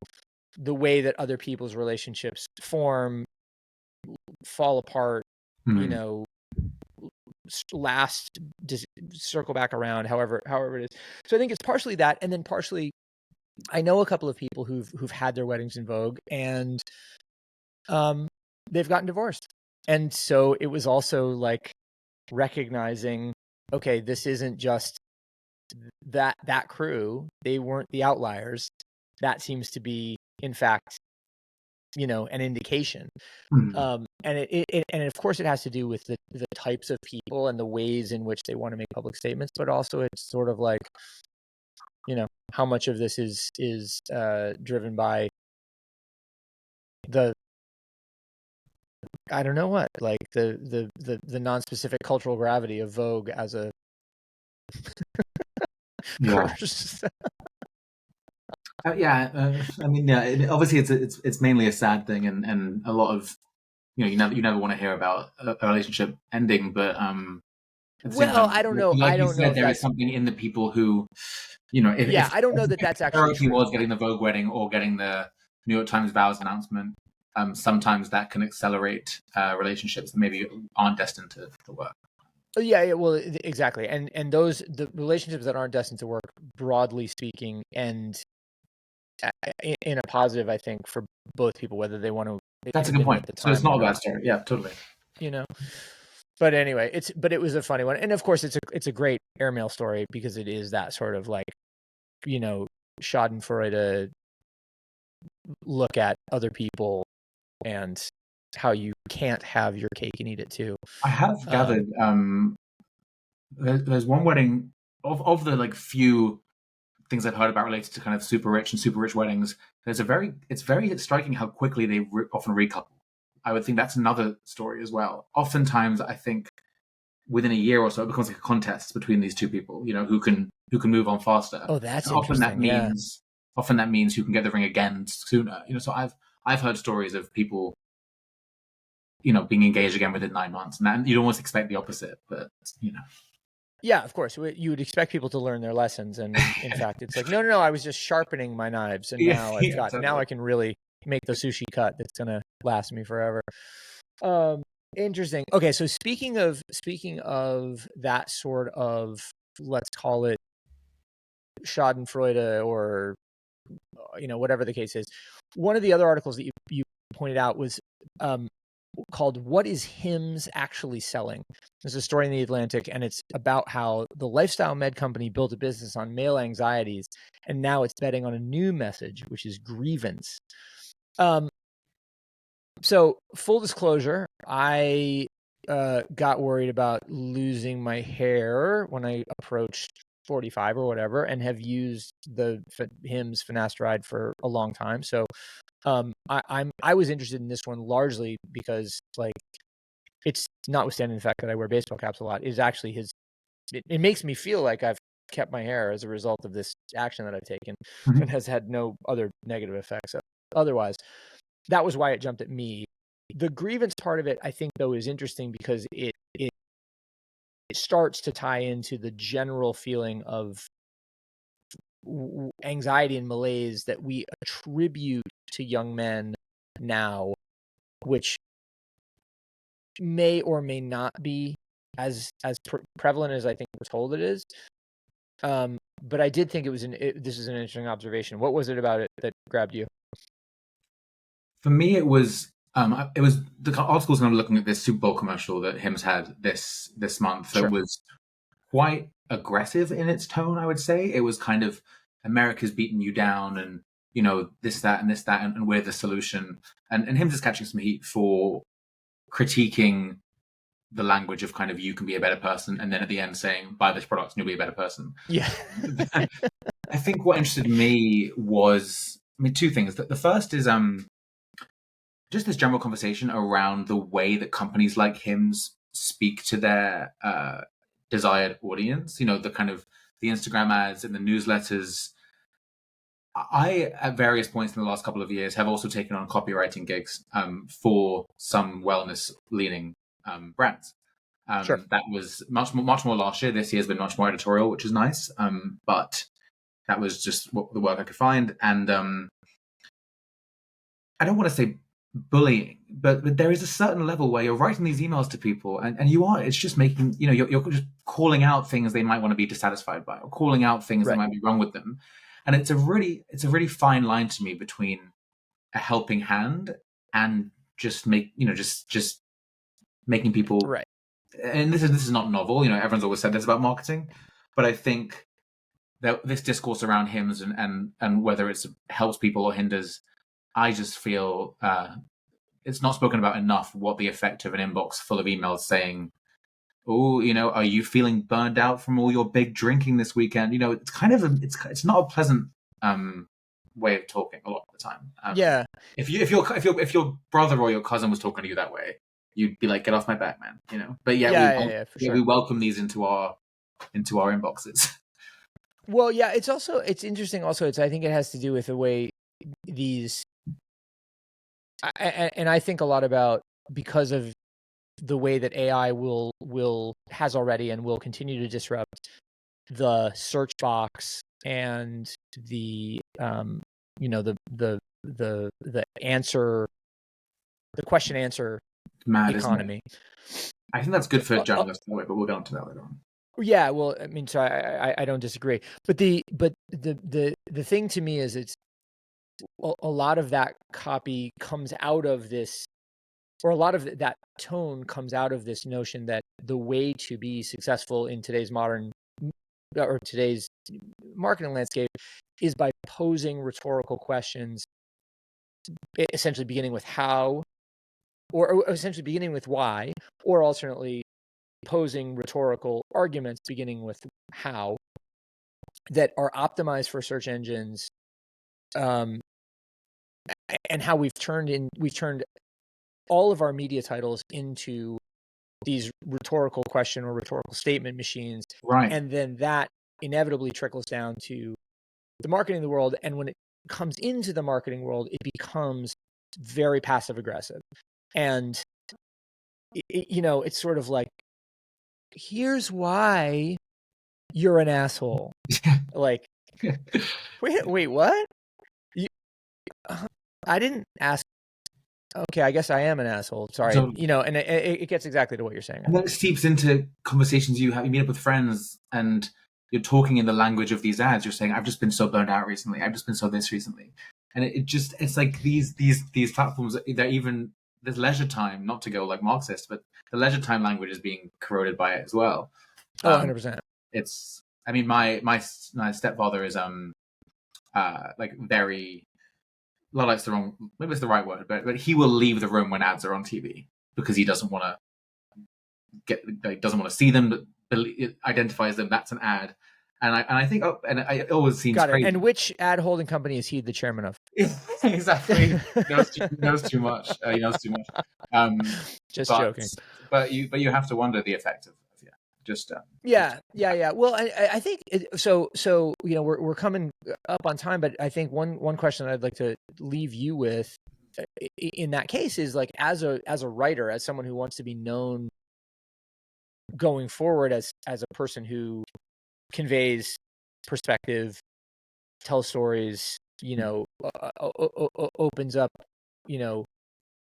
the way that other people's relationships form, fall apart, last, circle back around, however it is. So I think it's partially that, and then partially, I know a couple of people who've had their weddings in vogue, and they've gotten divorced, and so it was also like recognizing, okay, this isn't just that crew; they weren't the outliers. That seems to be, in fact, an indication. And and of course it has to do with the types of people and the ways in which they want to make public statements, but also it's sort of like, how much of this is driven by the, I don't know what, like the non-specific cultural gravity of Vogue as a curse. I mean, obviously it's mainly a sad thing, and a lot of, you never want to hear about a relationship ending, but at the same time, I don't know. Like I don't know if there is that's something in the people who, if I don't know that that's actually priority true. was getting the Vogue wedding or getting the New York Times vows announcement, sometimes that can accelerate relationships that maybe aren't destined to work. Yeah, well, exactly, and the relationships that aren't destined to work, broadly speaking, and in a positive, I think, for both people, whether they want to. That's a good point. So it's not a bad story. Yeah, totally. But anyway, it was a funny one, and of course, it's a great airmail story because it is that sort of like, Schadenfreude look at other people and how you can't have your cake and eat it too. I have gathered there's one wedding of the like few things I've heard about related to kind of super rich weddings. It's very striking how quickly they often recouple. I would think that's another story as well. Oftentimes, I think within a year or so, it becomes like a contest between these two people. Who can move on faster. Oh, that's and interesting. Often that means who can get the ring again sooner. So I've heard stories of people, being engaged again within 9 months, and you'd almost expect the opposite, but. Yeah, of course. You would expect people to learn their lessons, and in fact, it's like, no, I was just sharpening my knives, and now now I can really make the sushi cut that's gonna last me forever. Interesting. Okay, so speaking of that sort of, let's call it Schadenfreude, or whatever the case is, one of the other articles that you pointed out was called "What is Hims Actually Selling?" There's a story in the Atlantic, and it's about how the lifestyle med company built a business on male anxieties, and now it's betting on a new message, which is grievance. So full disclosure, I got worried about losing my hair when I approached 45 or whatever, and have used the Hims finasteride for a long time. So I was interested in this one largely because, like, it's, notwithstanding the fact that I wear baseball caps a lot, is actually it makes me feel like I've kept my hair as a result of this action that I've taken, and has had no other negative effects otherwise. That was why it jumped at me. The grievance part of it, I think, though, is interesting because it starts to tie into the general feeling of anxiety and malaise that we attribute to young men now, which may or may not be as prevalent as I think we're told it is. But I did think this is an interesting observation. What was it about it that grabbed you? For me, it was the articles. I'm looking at this Super Bowl commercial that Hims had this month. That was quite aggressive in its tone, I would say. It was kind of, America's beaten you down, and this, that, and this, that, and we're the solution. And him just catching some heat for critiquing the language of kind of, you can be a better person, and then at the end saying, buy this product and you'll be a better person. Yeah. I think what interested me was, two things. The first is just this general conversation around the way that companies like him's speak to their desired audience. The kind of the Instagram ads and the newsletters. I, at various points in the last couple of years, have also taken on copywriting gigs for some wellness-leaning brands. Sure. That was much more last year. This year's been much more editorial, which is nice. But that was just the work I could find. And I don't want to say bullying, but there is a certain level where you're writing these emails to people, and it's just making, you're just calling out things they might want to be dissatisfied by, or calling out things that might be wrong with them. And it's a really fine line to me between a helping hand and just just making people right. And this is not novel. Everyone's always said this about marketing, but I think that this discourse around hymns and whether it helps people or hinders, I just feel it's not spoken about enough. What the effect of an inbox full of emails saying, "Oh, are you feeling burned out from all your big drinking this weekend?" It's kind of it's not a pleasant way of talking a lot of the time. Yeah. If your brother or your cousin was talking to you that way, you'd be like, "Get off my back, man." But we welcome these into our inboxes. Well, yeah, it's interesting. Also, I think it has to do with the way these, and I think a lot about, because of the way that AI has already and will continue to disrupt the search box and the answer, the question answer economy. I think that's good for journalists, but we'll get onto that later on. Yeah, well, so I don't disagree, but the thing to me is, it's a lot of that copy comes out of this, or a lot of that tone comes out of this notion that the way to be successful in today's today's marketing landscape is by posing rhetorical questions, essentially beginning with how, or essentially beginning with why, or alternately posing rhetorical arguments beginning with how, that are optimized for search engines, and how we've turned all of our media titles into these rhetorical question or rhetorical statement machines, right? And then that inevitably trickles down to the marketing world, and when it comes into the marketing world, it becomes very passive aggressive, and it's sort of like, here's why you're an asshole. Like, wait, what? I didn't ask. Okay, I guess I am an asshole. Sorry, and it gets exactly to what you're saying. And then it seeps into conversations you meet up with friends, and you're talking in the language of these ads. You're saying, "I've just been so burned out recently. I've just been so this recently," and it's like these platforms. They're even, there's leisure time, not to go like Marxist, but the leisure time language is being corroded by it as well. 100%. It's, my stepfather is like very, like's the wrong, maybe it's the right word, but he will leave the room when ads are on TV because he doesn't want to see them, but it identifies them, that's an ad. And I think, it always seems crazy. And which ad holding company is he the chairman of? Exactly. He knows too much. Just joking. But you have to wonder the effect of just. Yeah. Well, I think so. We're coming up on time, but I think one question I'd like to leave you with in that case is, like, as a writer, as someone who wants to be known going forward as a person who conveys perspective, tells stories, opens up,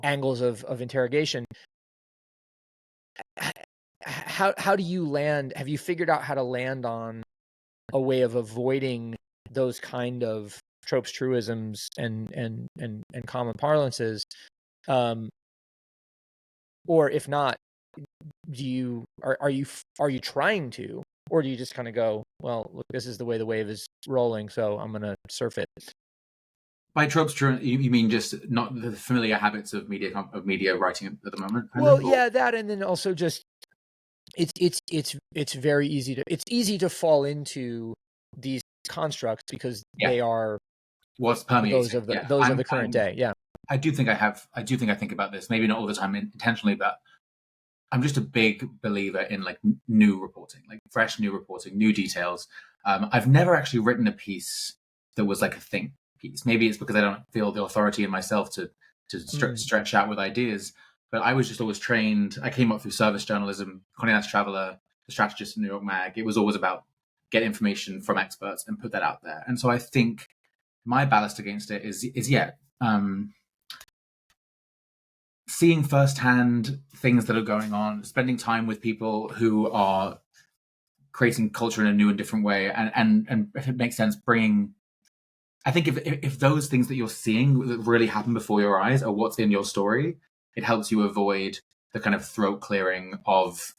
angles of interrogation. How do you land? Have you figured out how to land on a way of avoiding those kind of tropes, truisms, and common parlances? Or if not, are you trying to Or do you just kind of go, well, look, this is the way the wave is rolling, so I'm going to surf it? By tropes, you mean just not the familiar habits of media writing at the moment? Well, yeah, that, and then also just it's very easy to fall into these constructs because they are what's permeating. Those of the current day. Yeah. I do think I think about this, maybe not all the time intentionally, but I'm just a big believer in like new reporting, like fresh new reporting, new details. I've never actually written a piece that was like a think piece. Maybe it's because I don't feel the authority in myself to stretch out with ideas. But I was just always trained. I came up through service journalism, Condé Nast Traveler, The Strategist in New York Mag. It was always about get information from experts and put that out there. And so I think my ballast against it is seeing firsthand things that are going on, spending time with people who are creating culture in a new and different way, and if it makes sense, bringing. I think if those things that you're seeing that really happen before your eyes are what's in your story, it helps you avoid the kind of throat clearing of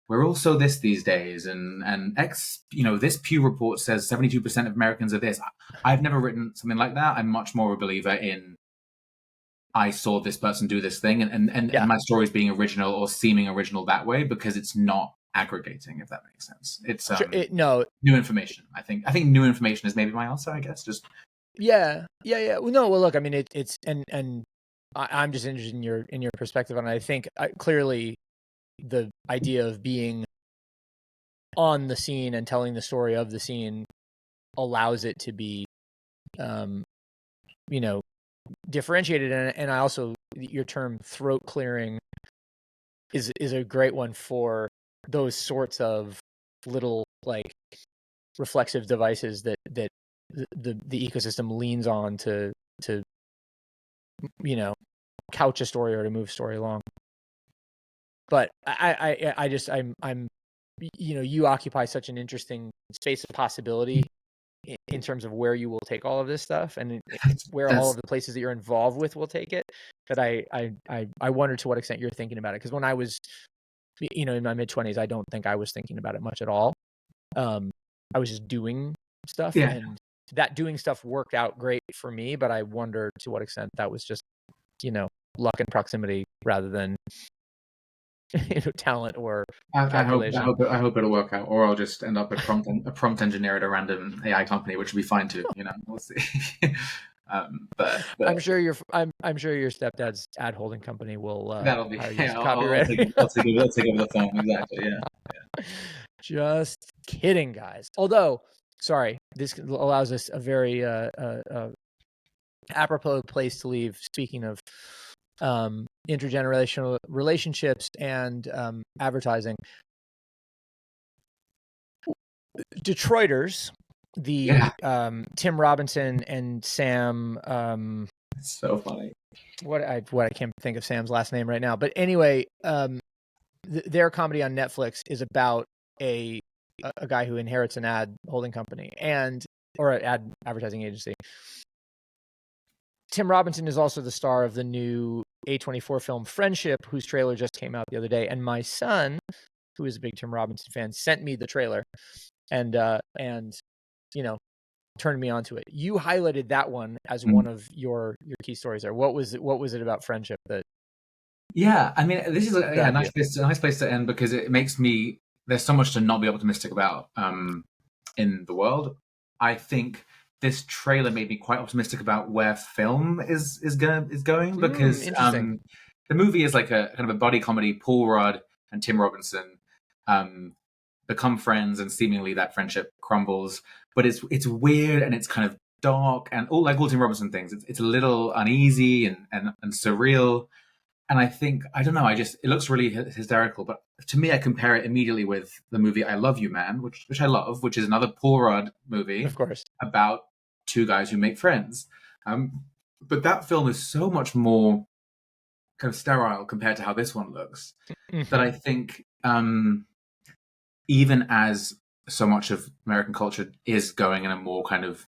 we're also this these days, and this Pew report says 72% of Americans are this. I've never written something like that. I'm much more a believer in I saw this person do this thing, and my story is being original or seeming original that way because it's not aggregating, if that makes sense. It's new information. I think new information is maybe my answer. I guess just yeah. Well, no, well, look, I mean, it's and I'm just interested in your perspective on it. I think clearly the idea of being on the scene and telling the story of the scene allows it to be, differentiated. And I also, your term throat clearing is a great one for those sorts of little like reflexive devices that the ecosystem leans on to couch a story or to move story along. But I'm you occupy such an interesting space of possibility in terms of where you will take all of this stuff and where all of the places that you're involved with will take it, that I wonder to what extent you're thinking about it. Because when I was, in my mid-20s, I don't think I was thinking about it much at all. I was just doing stuff, and that doing stuff worked out great for me, but I wonder to what extent that was just, luck and proximity rather than talent or calculation. I hope it'll work out, or I'll just end up a prompt engineer at a random AI company, which would be fine too. We'll see. But I'm sure your stepdad's ad holding company will that'll be copyright. I'll take over the phone. Exactly. Yeah. Just kidding, guys. Although, sorry, this allows us a very apropos place to leave. Speaking of intergenerational relationships and advertising, Detroiters, Tim Robinson and Sam. So funny. What I can't think of Sam's last name right now, but anyway, their comedy on Netflix is about a guy who inherits an ad holding company or an advertising agency. Tim Robinson is also the star of the new A24 film Friendship, whose trailer just came out the other day. And my son, who is a big Tim Robinson fan, sent me the trailer and turned me onto it. You highlighted that one as one of your key stories there. What was it about Friendship that? Yeah, I mean, this is a nice place to end because it makes me. There's so much to not be optimistic about in the world. I think this trailer made me quite optimistic about where film is going because the movie is like a kind of a buddy comedy. Paul Rudd and Tim Robinson become friends, and seemingly that friendship crumbles. But it's weird and it's kind of dark and all Tim Robinson things. It's a little uneasy and surreal. And I think, I don't know, it looks really hysterical. But to me, I compare it immediately with the movie I Love You, Man, which I love, which is another Paul Rudd movie, of course, about two guys who make friends. But that film is so much more kind of sterile compared to how this one looks, that I think even as so much of American culture is going in a more kind of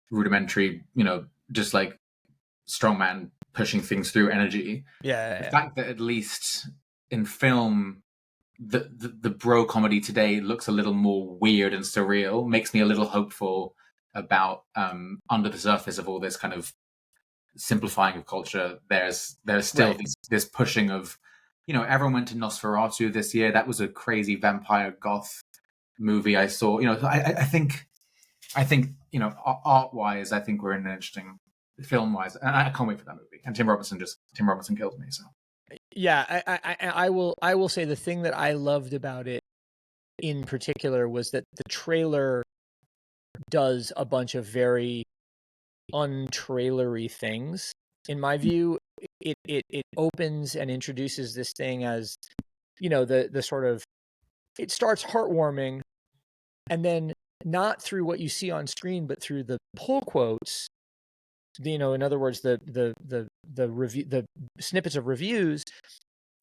rudimentary, just like strongman pushing things through energy. The fact that at least in film the bro comedy today looks a little more weird and surreal, makes me a little hopeful about under the surface of all this kind of simplifying of culture. There's still this pushing of, everyone went to Nosferatu this year. That was a crazy vampire goth movie I saw. I think art wise, I think we're in an interesting film wise, and I can't wait for that movie. And Tim Robinson kills me. So yeah, I will say the thing that I loved about it in particular was that the trailer does a bunch of very untrailery things. In my view, it opens and introduces this thing as, the sort of, it starts heartwarming, and then not through what you see on screen, but through the pull quotes. In other words, the review, the snippets of reviews.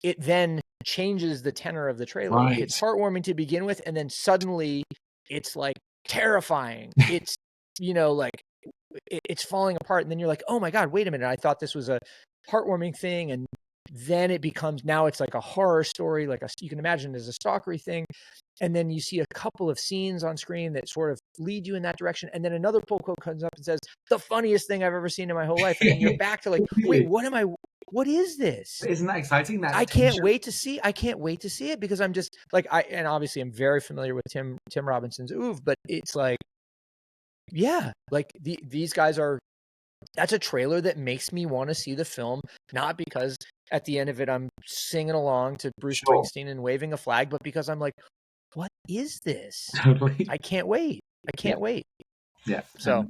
It then changes the tenor of the trailer. Right. It's heartwarming to begin with, and then suddenly it's like terrifying. It's like it's falling apart, and then you're like, oh my God, wait a minute, I thought this was a heartwarming thing, and then it becomes, now it's like a horror story, like you can imagine it as a stalkery thing, and then you see a couple of scenes on screen that sort of lead you in that direction, and then another pull quote comes up and says, the funniest thing I've ever seen in my whole life, and then you're back to like, wait, what is this? Isn't that exciting? I can't wait to see it, because I'm just like, and obviously I'm very familiar with Tim Robinson's oeuvre, but it's like, yeah, like these guys that's a trailer that makes me want to see the film, not because at the end of it I'm singing along to Bruce Springsteen and waving a flag, but because I'm like, what is this? Totally. I can't wait. Wait. Yeah. So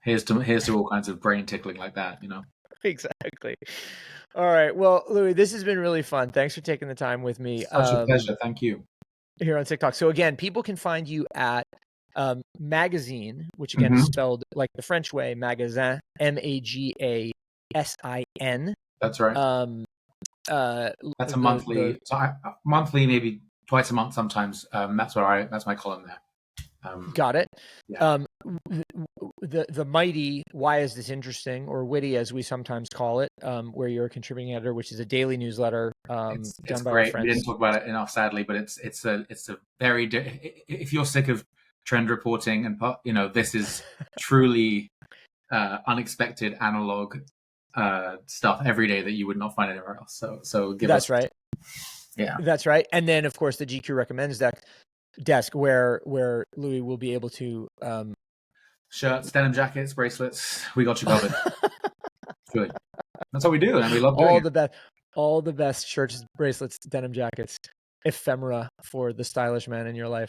here's to all kinds of brain tickling like that, Exactly. All right. Well, Louis, this has been really fun. Thanks for taking the time with me. Such a pleasure. Thank you. Here on TikTok. So again, people can find you at Magazine, which again is spelled like the French way, Magasin, Magasin. That's right. That's a monthly, monthly, maybe twice a month sometimes. That's my column there. Got it. Yeah. The mighty, why is this interesting, or witty as we sometimes call it, where you're a contributing editor, which is a daily newsletter it's done by great. our friends. We didn't talk about it enough, sadly, but it's a very, if you're sick of trend reporting and this is truly unexpected analog stuff every day that you would not find anywhere else. So that's right. Yeah, that's right. And then of course the GQ recommends desk where Louis will be able to shirts, denim jackets, bracelets. We got you covered. Good. That's what we do, and we love doing all the best shirts, bracelets, denim jackets, ephemera for the stylish man in your life.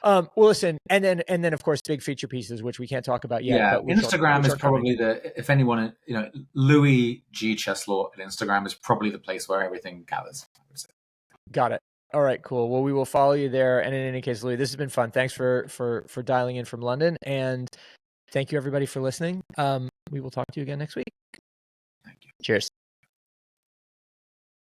Well, listen, and then of course big feature pieces, which we can't talk about yet. Yeah, but Instagram is probably if anyone, Louis G. Cheslaw at Instagram is probably the place where everything gathers. Got it. All right, cool. Well, we will follow you there. And in any case, Louis, this has been fun. Thanks for dialing in from London, and thank you everybody for listening. We will talk to you again next week. Thank you. Cheers.